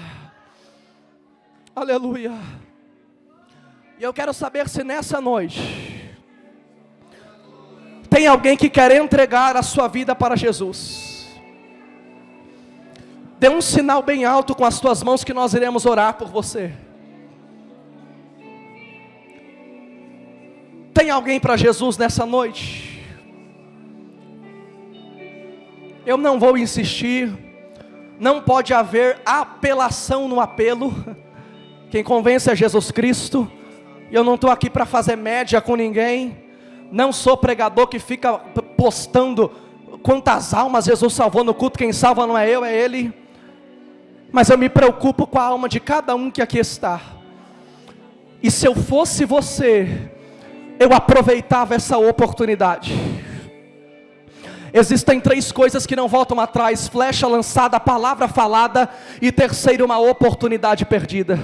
Aleluia. E eu quero saber se nessa noite tem alguém que quer entregar a sua vida para Jesus. Dê um sinal bem alto com as tuas mãos que nós iremos orar por você. Tem alguém para Jesus nessa noite? Eu não vou insistir. Não pode haver apelação no apelo. Quem convence é Jesus Cristo. Eu não estou aqui para fazer média com ninguém. Não sou pregador que fica postando quantas almas Jesus salvou no culto. Quem salva não é eu, é Ele. Mas eu me preocupo com a alma de cada um que aqui está. E se eu fosse você, eu aproveitava essa oportunidade. Existem 3 coisas que não voltam atrás: flecha lançada, palavra falada, e terceiro, uma oportunidade perdida.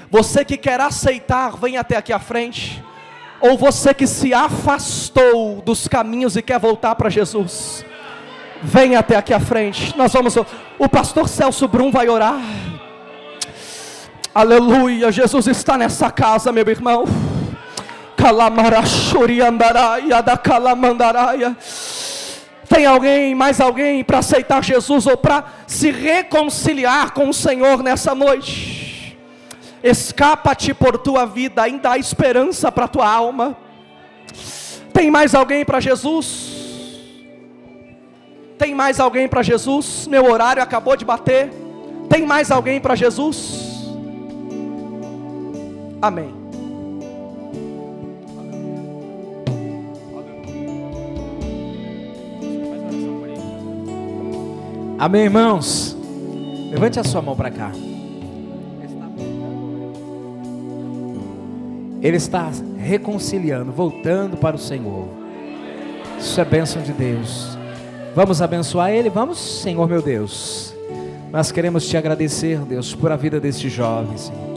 Você que quer aceitar, vem até aqui à frente. Ou você que se afastou dos caminhos e quer voltar para Jesus, vem até aqui à frente. Nós vamos, o pastor Celso Brum vai orar. Aleluia, Jesus está nessa casa, meu irmão. Calamarachuriandaraia da calamandaraia. Tem alguém, mais alguém para aceitar Jesus ou para se reconciliar com o Senhor nessa noite? Escapa-te por tua vida, ainda há esperança para a tua alma. Tem mais alguém para Jesus? Tem mais alguém para Jesus? Meu horário acabou de bater. Tem mais alguém para Jesus? Amém. Amém, irmãos? Levante a sua mão para cá. Ele está reconciliando, voltando para o Senhor. Isso é bênção de Deus. Vamos abençoar Ele? Vamos, Senhor meu Deus. Nós queremos Te agradecer, Deus, por a vida deste jovem, Senhor,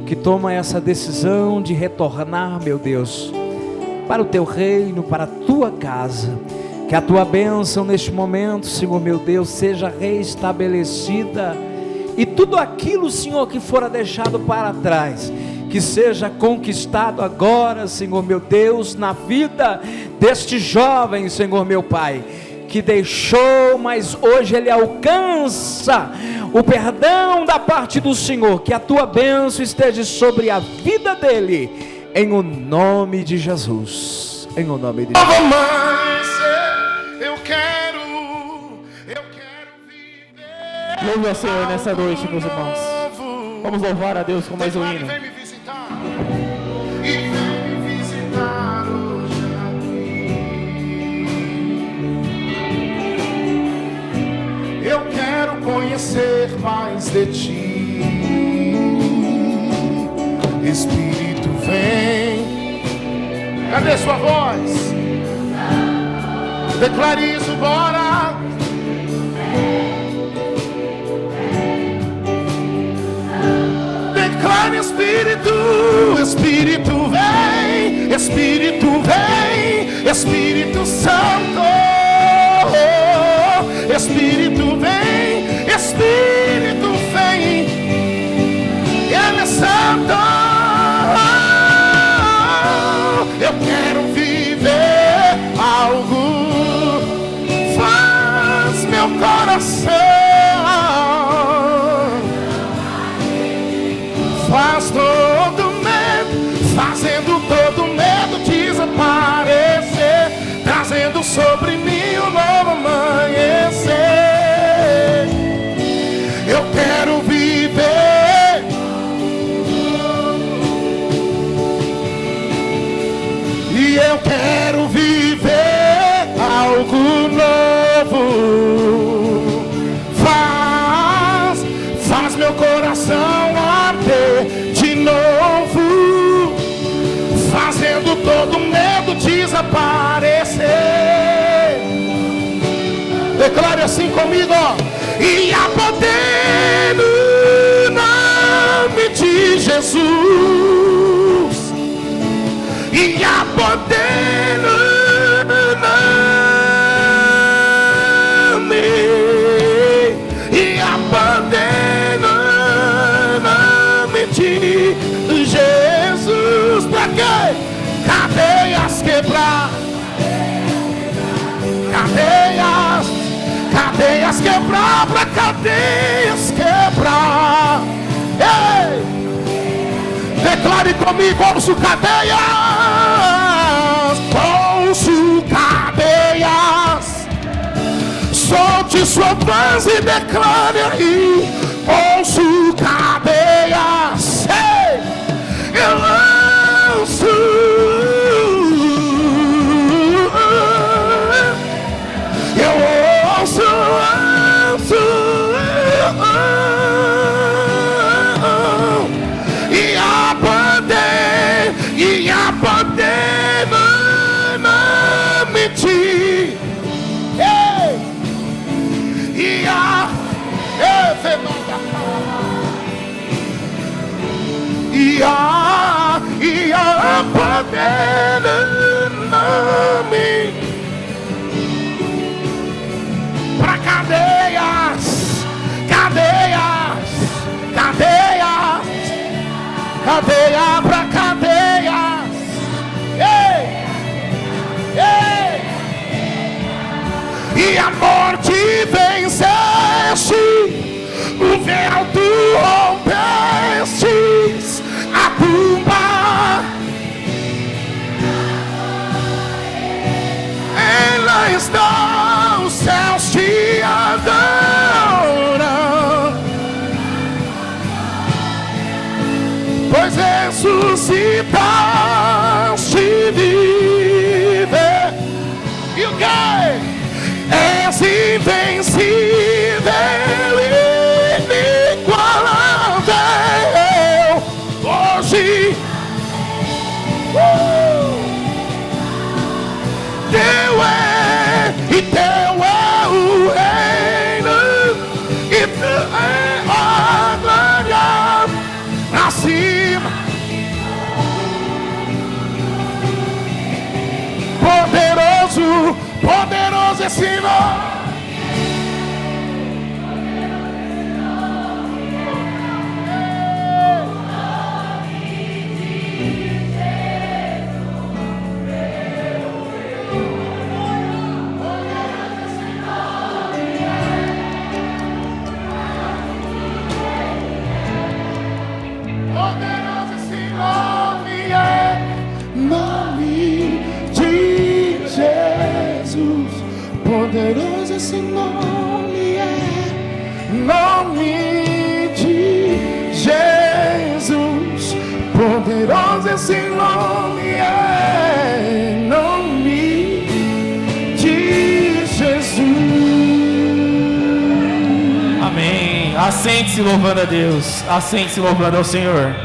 que toma essa decisão de retornar, meu Deus, para o Teu reino, para a Tua casa. Que a Tua bênção neste momento, Senhor meu Deus, seja restabelecida. E tudo aquilo, Senhor, que fora deixado para trás, que seja conquistado agora, Senhor meu Deus, na vida deste jovem, Senhor meu Pai, que deixou, mas hoje ele alcança o perdão da parte do Senhor. Que a Tua bênção esteja sobre a vida dele, em o nome de Jesus. Em o nome de Jesus. Eu quero viver. Louve ao Senhor nessa noite, meus irmãos. Vamos louvar a Deus com mais um hino. Vem me visitar. E vem me visitar hoje aqui. Eu quero conhecer mais de Ti. Espírito, vem. Cadê sua voz? Declare isso, bora! Declare, Espírito, Espírito vem, Espírito vem, Espírito Santo, Espírito vem, Espírito vem, Ele é santo. Eu quero viver algo. Meu coração faz todo medo, fazendo todo medo desaparecer, trazendo sobre mim um novo amanhecer. Eu quero viver Eu quero viver algo novo. Faz meu coração arder de novo, fazendo todo medo desaparecer. Declare assim comigo, ó. E a poder no nome de Jesus, e a poder no nome, e a poder no nome de Jesus. Pra quê? Cadeias quebrar, cadeias quebrar, pra cadeias quebrar. Ei! Declare comigo, ouço cadeias, ouço cadeias. Solte sua voz e declare aí, ouço cadeias. Ei! Eu ouço. E a poder no nome de, e a poder no nome pra cadeias, cadeia pra cadeias. Ei! E a morte venceste, o véu tu rompestes, a tumba ela está, os céus te adoram, pois ressuscitaste, viver. E o que? És invencível, inigualável. Hoje teu é, e teu é o reino, e teu é a glória. Acima, poderoso, poderoso esse nome. Poderoso esse nome é, nome de Jesus. Poderoso esse nome é, nome de Jesus. Poderoso esse nome é, nome de Jesus. Amém. Assente-se louvando a Deus. Assente-se louvando ao Senhor.